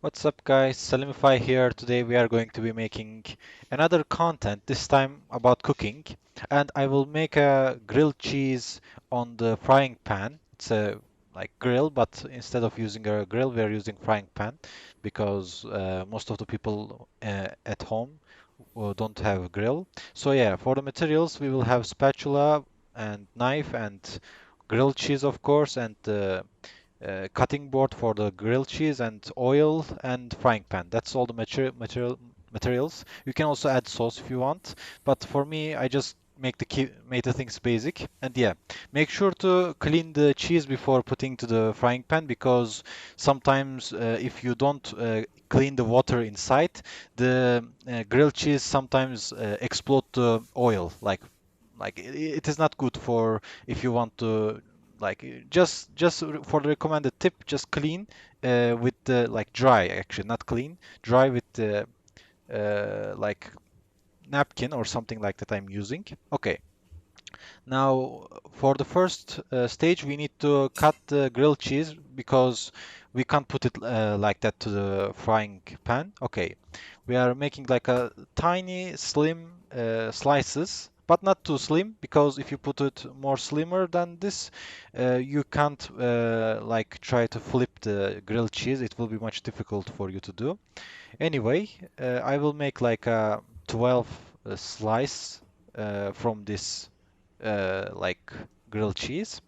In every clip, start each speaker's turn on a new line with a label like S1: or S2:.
S1: What's up guys, Selimify here. Today we are going to be making another content, this time about cooking. And I will make a grilled cheese on the frying pan. It's a like grill, but instead of using a grill, we are using frying pan because most of the people at home don't have a grill. So yeah, for the materials we will have spatula and knife and grilled cheese of course and cutting board for the grilled cheese and oil and frying pan. That's all the materials. You can also add sauce if you want, but for me, I just make the things basic. And yeah, make sure to clean the cheese before putting to the frying pan because sometimes if you don't clean the water inside, the grilled cheese sometimes explode the oil. It is not good for if you want to just for the recommended tip, just clean with the like dry actually, not clean, dry with the like napkin or something like that I'm using. Okay, now for the first stage we need to cut the grilled cheese because we can't put it like that to the frying pan. Okay, we are making like a tiny slim slices, but not too slim because if you put it more slimmer than this, you can't like try to flip the grilled cheese. It will be much difficult for you to do. Anyway, I will make like a 12 slice from this like grilled cheese.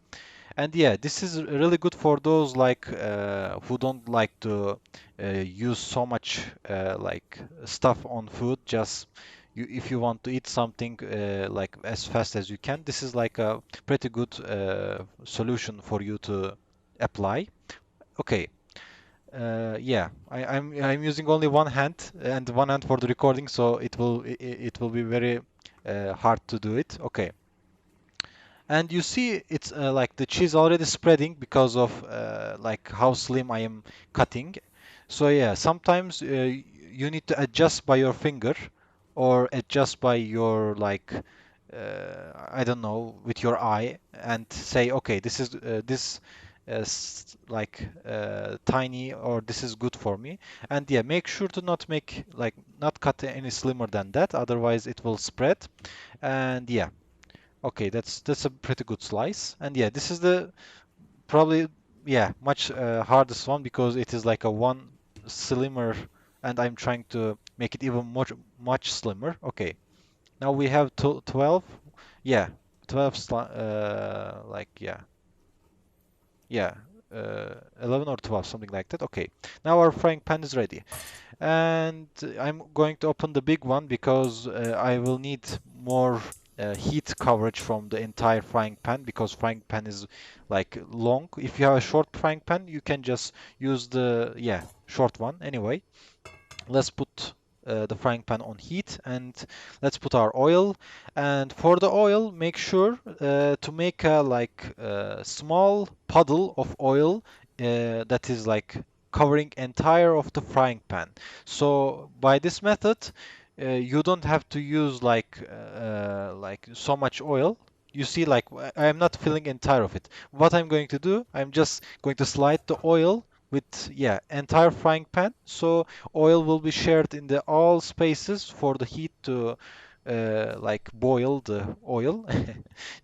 S1: And yeah, this is really good for those who don't like to use so much like stuff on food. Just if you want to eat something like as fast as you can, this is like a pretty good solution for you to apply. Okay. Yeah, I'm using only one hand and one hand for the recording, so it will be very hard to do it. Okay. And you see it's like the cheese already spreading because of like how slim I am cutting. So yeah, sometimes you need to adjust by your finger or adjust by your I don't know, with your eye and say, okay, this is tiny or this is good for me. And yeah, make sure to not cut any slimmer than that, otherwise it will spread. And yeah, okay, that's a pretty good slice. And yeah, this is the probably yeah much hardest one because it is like a one slimmer, and I'm trying to make it even much slimmer. Okay, now we have 12. Yeah, 12 yeah 11 or 12, something like that. Okay, now our frying pan is ready, and I'm going to open the big one because I will need more heat coverage from the entire frying pan because frying pan is like long. If you have a short frying pan, you can just use the yeah short one. Anyway, let's put the frying pan on heat and let's put our oil. And for the oil, make sure to make a small puddle of oil that is like covering entire of the frying pan. So by this method, you don't have to use like so much oil. You see, like I am not filling entire of it. What I'm going to do, I'm just going to slide the oil with yeah entire frying pan. So oil will be shared in the all spaces for the heat to like boil the oil.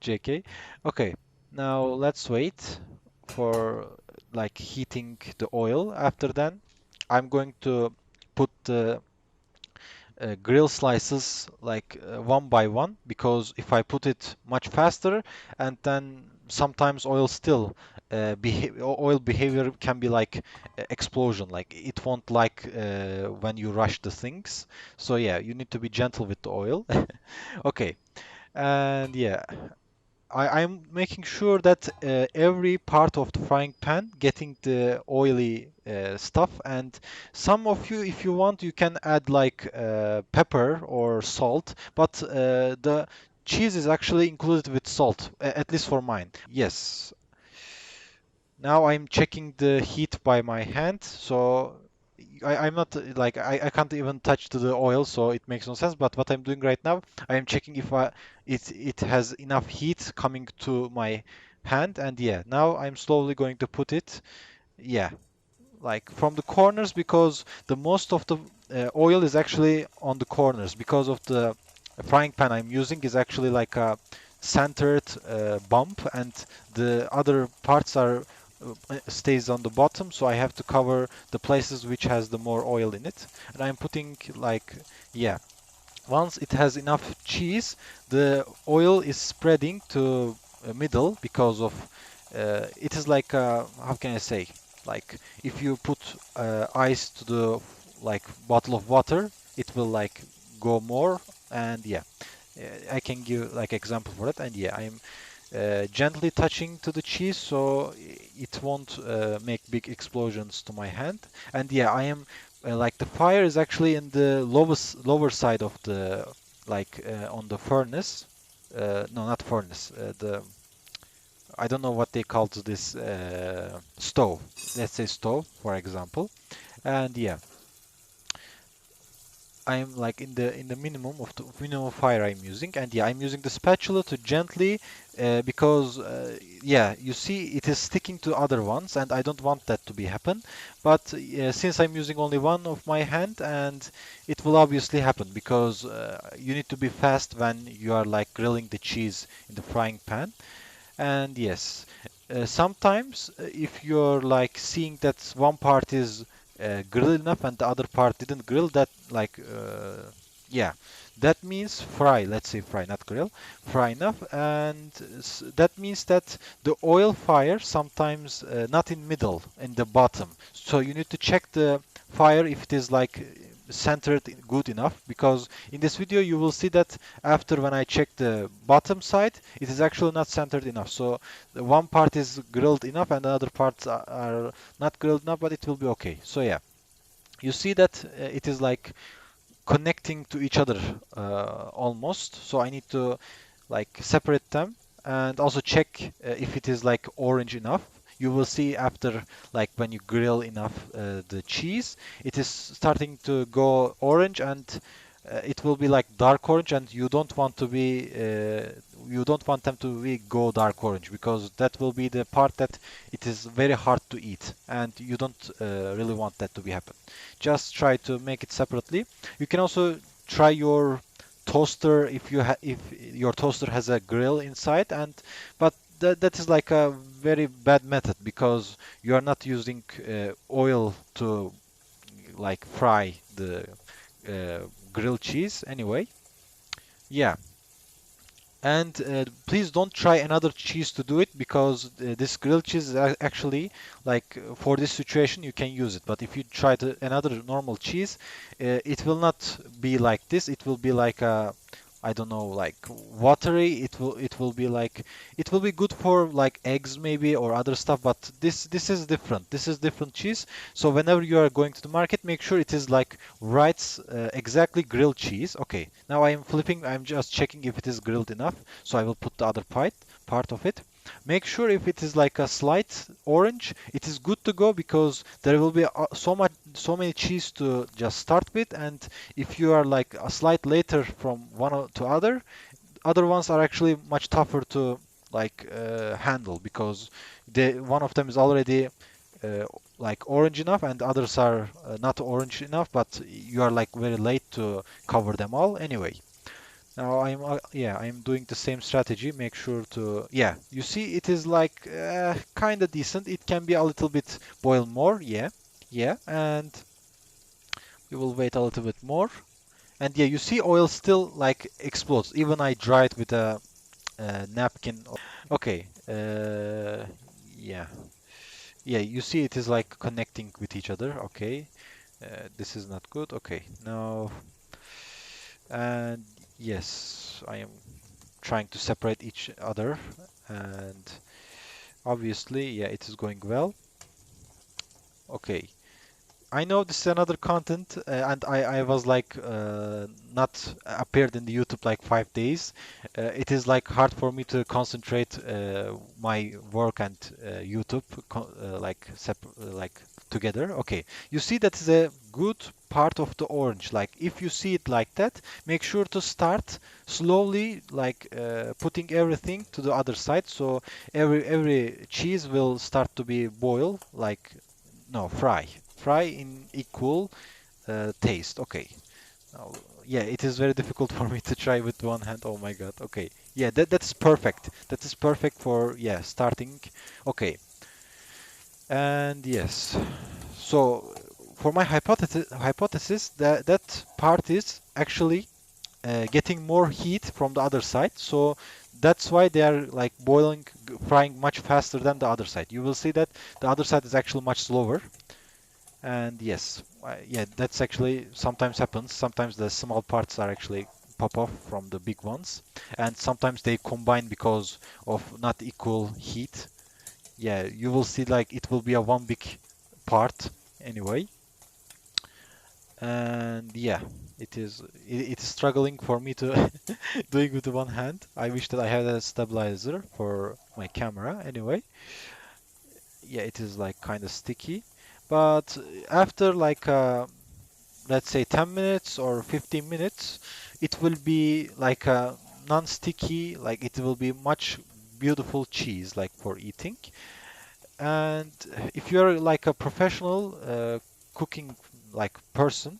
S1: JK. Okay, now let's wait for like heating the oil. After then, I'm going to put the grill slices one by one because if I put it much faster and then sometimes oil behavior can be like explosion, like it won't like when you rush the things. So yeah, you need to be gentle with the oil. Okay, and yeah, I'm making sure that every part of the frying pan getting the oily stuff. And some of you, if you want, you can add like pepper or salt, but the cheese is actually included with salt, at least for mine. Yes. Now I'm checking the heat by my hand, so I'm not I can't even touch to the oil, so it makes no sense. But what I'm doing right now, I am checking if it has enough heat coming to my hand, and yeah, now I'm slowly going to put it. Yeah, like from the corners, because the most of the oil is actually on the corners, because of the frying pan I'm using is actually like a centered bump, and the other parts are stays on the bottom, so I have to cover the places which has the more oil in it. And I'm putting like, yeah, once it has enough cheese, the oil is spreading to middle, because of it is like how can I say, like if you put ice to the like bottle of water, it will like go more. And yeah, I can give like example for that. And yeah, I'm gently touching to the cheese, so it won't make big explosions to my hand. And yeah, I am like the fire is actually in the lower side of the like on the furnace. No, not furnace. The I don't know what they call to this stove. Let's say stove, for example. And yeah, I'm like in the minimum of the minimum fire I'm using. And yeah, I'm using the spatula to gently because yeah, you see it is sticking to other ones, and I don't want that to be happen. But since I'm using only one of my hand, and it will obviously happen, because you need to be fast when you are like grilling the cheese in the frying pan. And yes, sometimes if you're like seeing that one part is grilled enough and the other part didn't grill, that like yeah, that means fry. Let's say fry, not grill. Fry enough, and that means that the oil fire sometimes not in middle, in the bottom. So you need to check the fire if it is like centered good enough, because in this video you will see that after when I check the bottom side, it is actually not centered enough. So the one part is grilled enough and the other parts are not grilled enough, but it will be okay. So yeah, you see that it is like connecting to each other almost. So I need to like separate them, and also check if it is like orange enough. You will see after like when you grill enough the cheese, it is starting to go orange, and it will be like dark orange, and you don't want them to be go dark orange, because that will be the part that it is very hard to eat, and you don't really want that to be happen. Just try to make it separately. You can also try your toaster if your toaster has a grill inside, and but that is like a very bad method, because you are not using oil to like fry the grilled cheese anyway. Yeah, and please don't try another cheese to do it, because this grilled cheese is actually like for this situation you can use it. But if you try another normal cheese, it will not be like this. It will be like a, I don't know, like watery. It will be like, it will be good for like eggs maybe or other stuff, but this is different. This is different cheese. So whenever you are going to the market, make sure it is like right exactly grilled cheese. Okay, now I am flipping. I'm just checking if it is grilled enough. So I will put the other part of it. Make sure if it is like a slight orange, it is good to go, because there will be so many cheese to just start with. And if you are like a slight later from to other ones are actually much tougher to like handle, because one of them is already uh, like orange enough, and others are not orange enough, but you are like very late to cover them all anyway. Now I'm doing the same strategy. Make sure to, yeah, you see it is like kind of decent. It can be a little bit boil more, yeah, yeah, and you will wait a little bit more. And yeah, you see oil still like explodes. Even I dry it with a napkin. Okay, yeah, yeah, you see it is like connecting with each other. Okay, this is not good. Okay, now, and yes, I am trying to separate each other, and obviously, yeah, it is going well. Okay, I know this is another content, and I was like not appeared in the YouTube like 5 days. It is like hard for me to concentrate my work and YouTube like like together. Okay, you see that is a good part of the orange. Like if you see it like that, make sure to start slowly, like putting everything to the other side, so every cheese will start to be boiled like no, fry in equal taste. Okay. Now, yeah, it is very difficult for me to try with one hand. Oh my God. Okay. Yeah, that's perfect. That is perfect for, yeah, starting. Okay. And yes. So for my hypothesis that that part is actually getting more heat from the other side. So that's why they are like boiling, frying much faster than the other side. You will see that the other side is actually much slower. And yes, yeah, that's actually sometimes happens. Sometimes the small parts are actually pop off from the big ones, and sometimes they combine because of not equal heat. Yeah, you will see like it will be a one big part anyway. And yeah, it is struggling for me to doing with the one hand. I wish that I had a stabilizer for my camera. Anyway, yeah, it is like kind of sticky, but after like let's say 10 minutes or 15 minutes, it will be like a non-sticky, like it will be much beautiful cheese like for eating. And if you're like a professional cooking like person,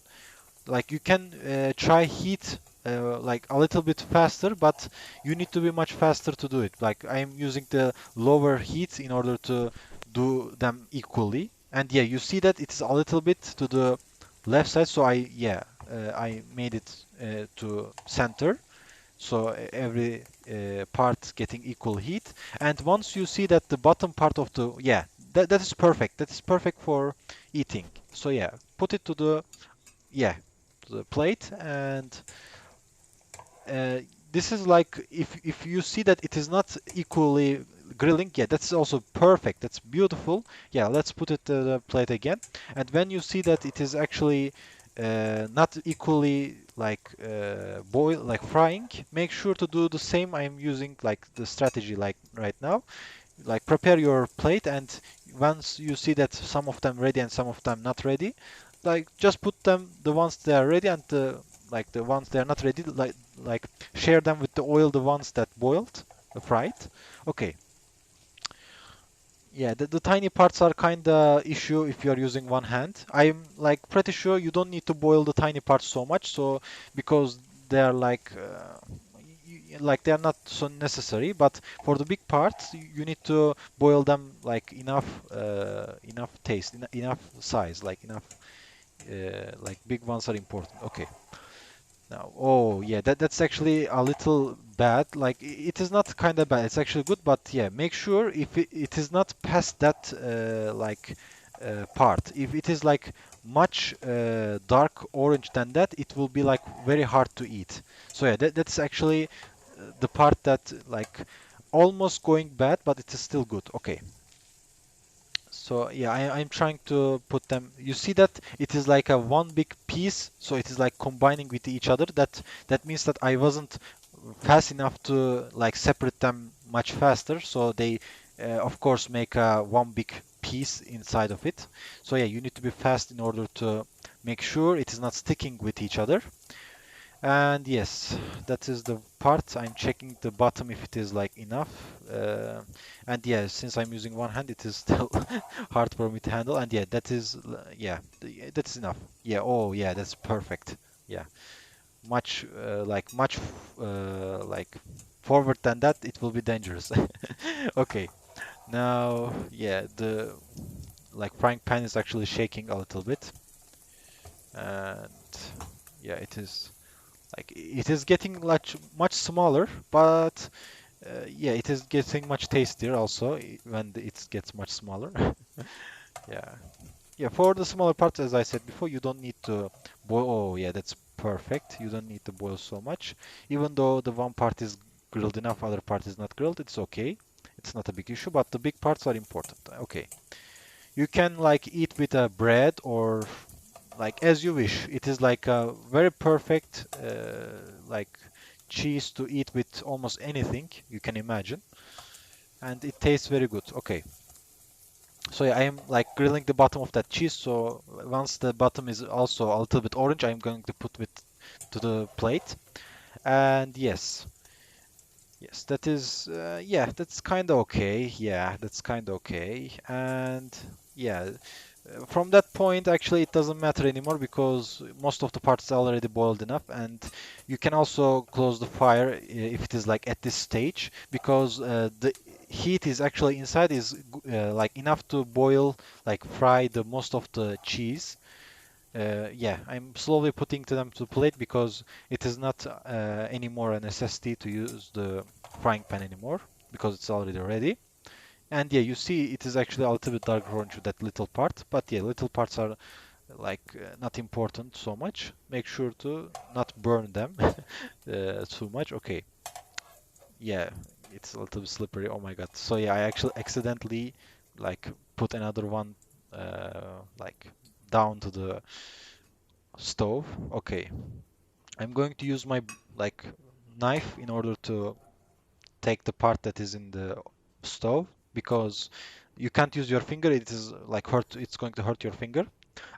S1: like you can try heat like a little bit faster, but you need to be much faster to do it. Like I'm using the lower heat in order to do them equally. And yeah, you see that it's a little bit to the left side. So I made it to center. So every part getting equal heat. And once you see that the bottom part of the, yeah, that is perfect. That is perfect for eating. So yeah, put it to the, yeah, to the plate. And uh, this is like if you see that it is not equally grilling, yeah, that's also perfect. That's beautiful. Yeah, let's put it to the plate again. And when you see that it is actually not equally like boil like frying, make sure to do the same. I'm using like the strategy like right now, like prepare your plate, and once you see that some of them ready and some of them not ready, like just put them the ones that are ready, and the ones that are not ready, like share them with the oil, the ones that boiled, fried. Okay. Yeah, the tiny parts are kind of issue if you're using one hand. I'm like pretty sure you don't need to boil the tiny parts so much, so because they're like like they're not so necessary. But for the big parts, you need to boil them like enough taste, enough size, like enough like big ones are important. Okay. Now, oh yeah, that's actually a little bad. Like it is not kind of bad. It's actually good, but yeah, make sure if it is not past that part. If it is like much dark orange than that, it will be like very hard to eat. So yeah, that's actually the part that like almost going bad, but it is still good. Okay. So yeah, I'm trying to put them. You see that it is like a one big piece, so it is like combining with each other. That means that I wasn't fast enough to like separate them much faster. So they, of course, make one big piece inside of it. So yeah, you need to be fast in order to make sure it is not sticking with each other. And yes, that is the part. I'm checking the bottom if it is like enough. And yeah, since I'm using one hand, it is still hard for me to handle. And yeah, that is, yeah, that's enough. Yeah, oh yeah, that's perfect. Yeah, much, much, like forward than that, it will be dangerous. Okay, now, yeah, the like frying pan is actually shaking a little bit. And yeah, it is. Like it is getting much smaller, but yeah, it is getting much tastier also when it gets much smaller. Yeah, yeah. For the smaller parts, as I said before, you don't need to boil. Oh, yeah, that's perfect. You don't need to boil so much. Even though the one part is grilled enough, other part is not grilled. It's okay. It's not a big issue, but the big parts are important. Okay. You can like eat with a bread or like as you wish. It is like a very perfect like cheese to eat with almost anything you can imagine, and it tastes very good. Okay, so yeah, I am like grilling the bottom of that cheese. So once the bottom is also a little bit orange, I'm going to put it to the plate. And yes, yes, that is yeah, that's kind of okay. Yeah, that's kind of okay. And yeah. From that point, actually, it doesn't matter anymore because most of the part is already boiled enough, and you can also close the fire if it is like at this stage because the heat is actually inside is like enough to boil, like fry the most of the cheese. Yeah, I'm slowly putting them to plate because it is not anymore a necessity to use the frying pan anymore because it's already ready. And yeah, you see it is actually a little bit dark orange with that little part, but yeah, little parts are like not important so much. Make sure to not burn them too much. Okay, yeah, it's a little bit slippery. Oh my God. So yeah, I actually accidentally like put another one like down to the stove. Okay, I'm going to use my like knife in order to take the part that is in the stove because you can't use your finger. It is like hurt. It's going to hurt your finger.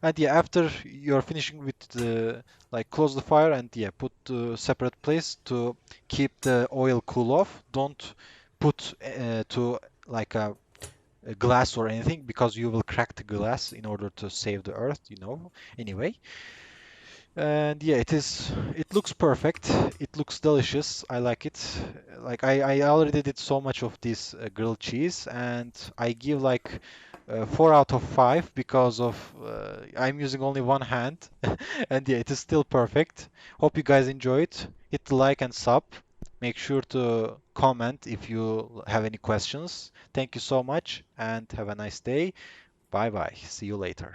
S1: And yeah, after you're finishing with the like close the fire and yeah, put to separate place to keep the oil cool off. Don't put to like a glass or anything because you will crack the glass in order to save the earth, you know. Anyway, and yeah, it looks perfect. It looks delicious. I like it. Like I already did so much of this grilled cheese, and I give like 4 out of 5 because of I'm using only one hand, and yeah, it is still perfect. Hope you guys enjoy it. Hit the like and sub. Make sure to comment if you have any questions. Thank you so much, and have a nice day. Bye bye. See you later.